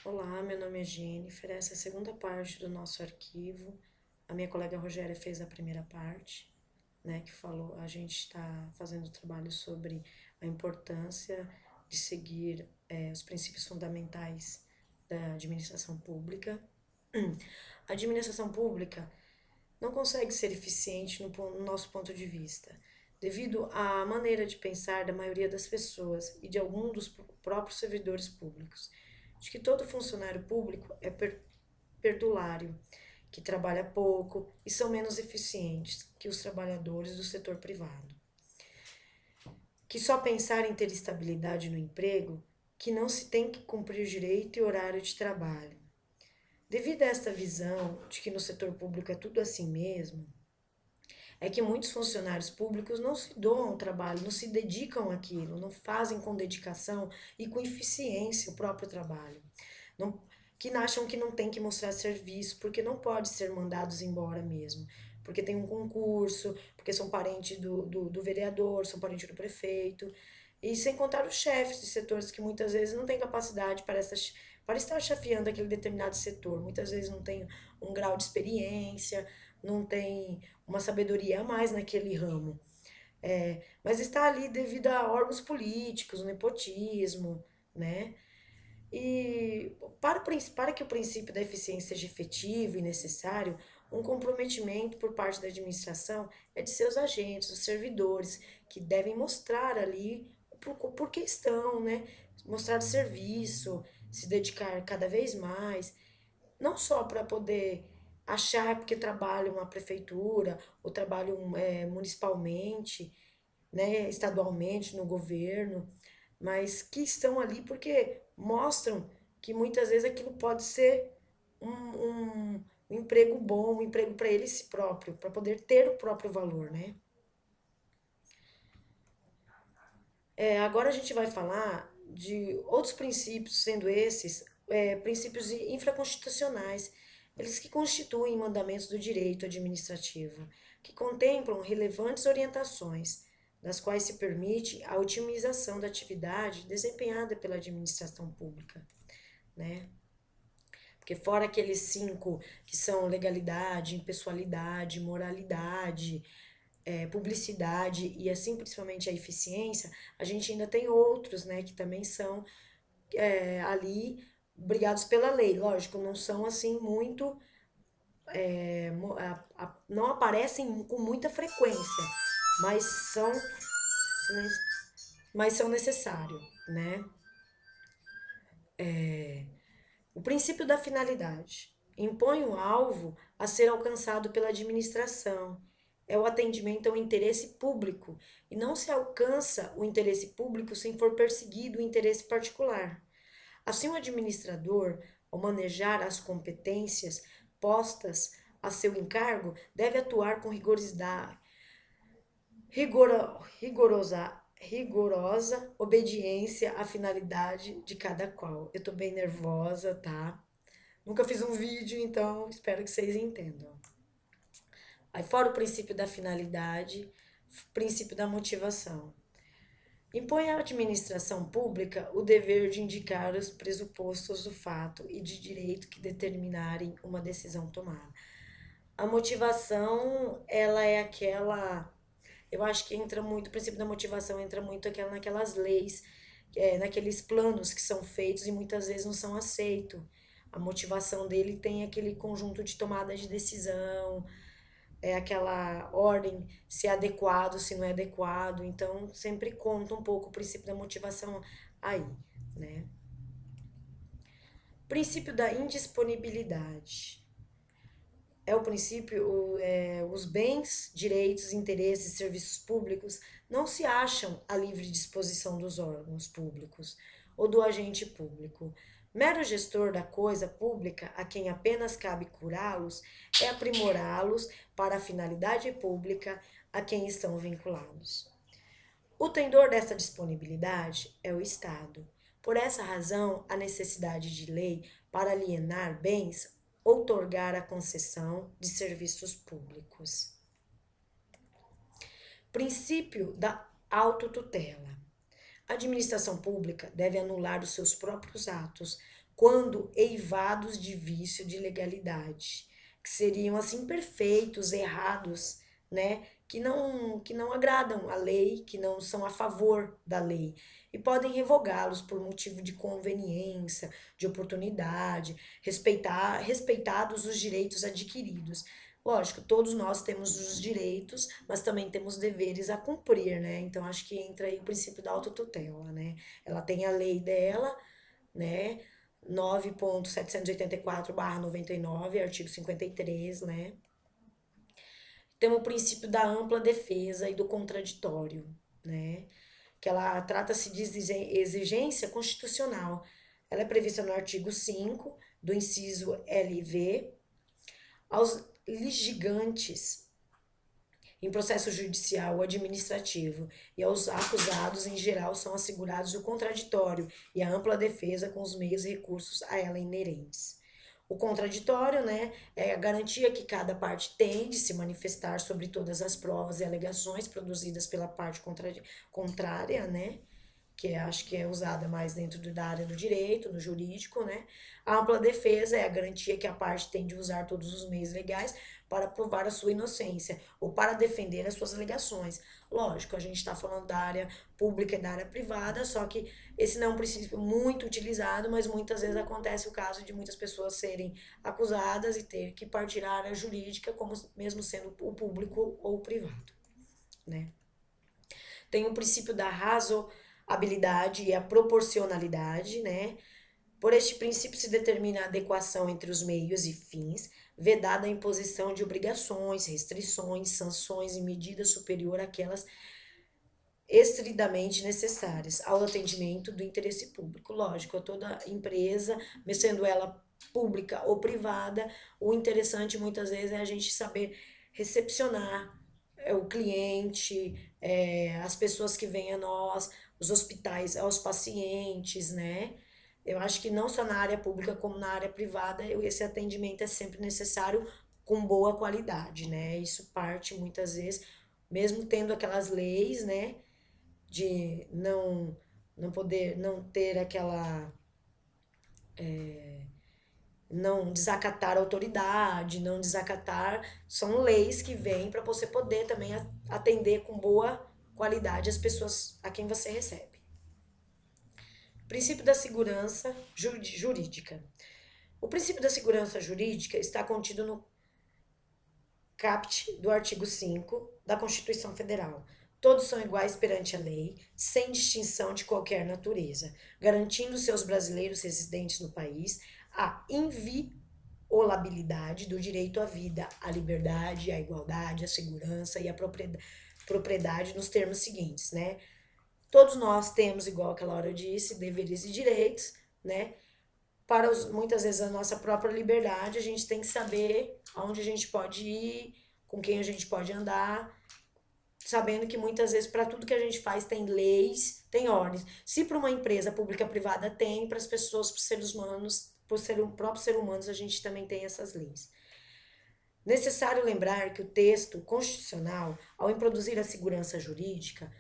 Olá, meu nome é Jennifer. Essa é a segunda parte do nosso arquivo. A minha colega Rogéria fez a primeira parte, né, que falou, a gente está fazendo trabalho sobre a importância de seguir os princípios fundamentais da administração pública. A administração pública não consegue ser eficiente no nosso ponto de vista, devido à maneira de pensar da maioria das pessoas e de alguns dos próprios servidores públicos, de que todo funcionário público é perdulário, que trabalha pouco e são menos eficientes que os trabalhadores do setor privado, que só pensar em ter estabilidade no emprego, que não se tem que cumprir direito e horário de trabalho. Devido a esta visão de que no setor público é tudo assim mesmo, é que muitos funcionários públicos não se doam ao trabalho, não se dedicam àquilo, não fazem com dedicação e com eficiência o próprio trabalho. Não, que acham que não tem que mostrar serviço, porque não pode ser mandados embora mesmo. Porque tem um concurso, porque são parentes do vereador, são parentes do prefeito. E sem contar os chefes de setores que muitas vezes não têm capacidade para estar chefiando aquele determinado setor. Muitas vezes não tem um grau de experiência, não tem uma sabedoria a mais naquele ramo. Mas está ali devido a órgãos políticos, o nepotismo, né? E para que o princípio da eficiência seja efetivo e necessário, um comprometimento por parte da administração é de seus agentes, os servidores, que devem mostrar ali por que estão, né? Mostrar serviço, se dedicar cada vez mais, não só para poder achar porque trabalham na prefeitura ou trabalham municipalmente, né, estadualmente no governo, mas que estão ali porque mostram que muitas vezes aquilo pode ser um emprego bom, um emprego para ele si próprio, para poder ter o próprio valor, né? Agora a gente vai falar de outros princípios, sendo esses princípios infraconstitucionais, eles que constituem mandamentos do direito administrativo, que contemplam relevantes orientações, das quais se permite a otimização da atividade desempenhada pela administração pública, né? Porque fora aqueles cinco que são legalidade, impessoalidade, moralidade, publicidade e assim principalmente a eficiência, a gente ainda tem outros, né, que também são ali brigados pela lei. Lógico, não são assim muito, não aparecem com muita frequência, mas são necessários, né? O princípio da finalidade impõe o alvo a ser alcançado pela administração. É o atendimento ao interesse público e não se alcança o interesse público sem for perseguido o interesse particular. Assim, o administrador, ao manejar as competências postas a seu encargo, deve atuar com rigorosa obediência à finalidade de cada qual. Eu tô bem nervosa, tá? Nunca fiz um vídeo, então espero que vocês entendam. Aí, fora o princípio da finalidade, princípio da motivação. Impõe à administração pública o dever de indicar os pressupostos do fato e de direito que determinarem uma decisão tomada. A motivação, ela é aquela. Eu acho que entra muito, o princípio da motivação entra muito naquelas leis, naqueles planos que são feitos e muitas vezes não são aceitos. A motivação dele tem aquele conjunto de tomada de decisão, aquela ordem, se é adequado, se não é adequado. Então, sempre conta um pouco o princípio da motivação aí, né? Princípio da indisponibilidade. É o princípio, os bens, direitos, interesses e serviços públicos não se acham à livre disposição dos órgãos públicos ou do agente público. Mero gestor da coisa pública, a quem apenas cabe curá-los, é aprimorá-los para a finalidade pública a quem estão vinculados. O tendor dessa disponibilidade é o Estado. Por essa razão, a necessidade de lei para alienar bens outorgar a concessão de serviços públicos. Princípio da autotutela. A administração pública deve anular os seus próprios atos quando eivados de vício de legalidade, que seriam assim perfeitos, errados, né? Que não agradam a lei, que não são a favor da lei, e podem revogá-los por motivo de conveniência, de oportunidade, respeitados os direitos adquiridos. Lógico, todos nós temos os direitos, mas também temos deveres a cumprir, né? Então acho que entra aí o princípio da autotutela, né? Ela tem a lei dela, né? 9.784/99, artigo 53, né? Temos o princípio da ampla defesa e do contraditório, né? Que ela trata-se de exigência constitucional. Ela é prevista no artigo 5 do inciso LV. Aos litigantes em processo judicial ou administrativo e aos acusados, em geral, são assegurados o contraditório e a ampla defesa com os meios e recursos a ela inerentes. O contraditório, né, é a garantia que cada parte tem de se manifestar sobre todas as provas e alegações produzidas pela parte contrária, né, que acho que é usada mais dentro da área do direito, no jurídico, né? A ampla defesa é a garantia que a parte tem de usar todos os meios legais para provar a sua inocência ou para defender as suas alegações. Lógico, a gente está falando da área pública e da área privada, só que esse não é um princípio muito utilizado, mas muitas vezes acontece o caso de muitas pessoas serem acusadas e ter que partir à área jurídica, como mesmo sendo o público ou o privado, né? Tem o princípio da razoabilidade e a proporcionalidade, né? Por este princípio se determina a adequação entre os meios e fins, vedada a imposição de obrigações, restrições, sanções e medidas superior àquelas estritamente necessárias ao atendimento do interesse público. Lógico, a toda empresa, sendo ela pública ou privada, o interessante muitas vezes é a gente saber recepcionar o cliente, as pessoas que vêm a nós, os hospitais aos pacientes, né? Eu acho que não só na área pública como na área privada, esse atendimento é sempre necessário com boa qualidade, né? Isso parte muitas vezes, mesmo tendo aquelas leis, né, de não poder, não ter aquela, não desacatar a autoridade, não desacatar, são leis que vêm para você poder também atender com boa qualidade as pessoas a quem você recebe. Princípio da segurança jurídica. O princípio da segurança jurídica está contido no caput do artigo 5 da Constituição Federal. Todos são iguais perante a lei, sem distinção de qualquer natureza, garantindo seus brasileiros residentes no país a inviolabilidade do direito à vida, à liberdade, à igualdade, à segurança e à propriedade nos termos seguintes, né? Todos nós temos, igual aquela hora eu disse, deveres e direitos, né? Para muitas vezes a nossa própria liberdade, a gente tem que saber aonde a gente pode ir, com quem a gente pode andar, sabendo que muitas vezes para tudo que a gente faz tem leis, tem ordens. Se para uma empresa pública privada tem, para as pessoas, para os seres humanos, por ser um próprio ser humanos, a gente também tem essas leis. Necessário lembrar que o texto constitucional, ao introduzir a segurança jurídica,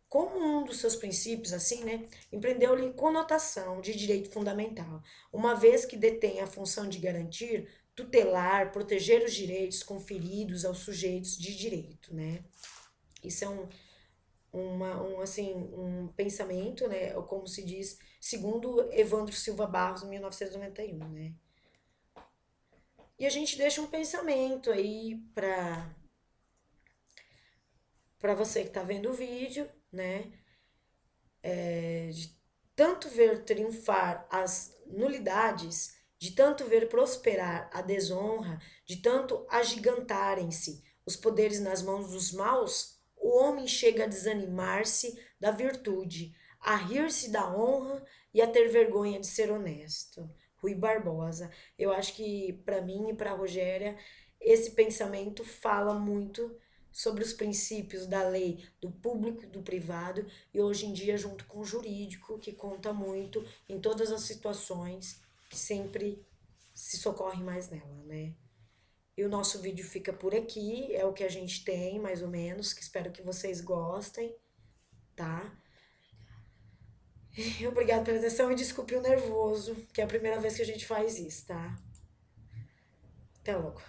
como um dos seus princípios, assim, né, empreendeu-lhe conotação de direito fundamental, uma vez que detém a função de garantir, tutelar, proteger os direitos conferidos aos sujeitos de direito, né. Isso é um pensamento, né, ou como se diz, segundo Evandro Silva Barros, em 1991, né. E a gente deixa um pensamento aí para você que está vendo o vídeo, né, de tanto ver triunfar as nulidades, de tanto ver prosperar a desonra, de tanto agigantarem-se os poderes nas mãos dos maus, o homem chega a desanimar-se da virtude, a rir-se da honra e a ter vergonha de ser honesto. Rui Barbosa. Eu acho que para mim e para a Rogéria esse pensamento fala muito sobre os princípios da lei do público e do privado e hoje em dia junto com o jurídico, que conta muito em todas as situações, que sempre se socorre mais nela, né? E o nosso vídeo fica por aqui, é o que a gente tem, mais ou menos, que espero que vocês gostem, tá? Obrigada pela atenção e desculpe o nervoso, que é a primeira vez que a gente faz isso, tá? Até logo.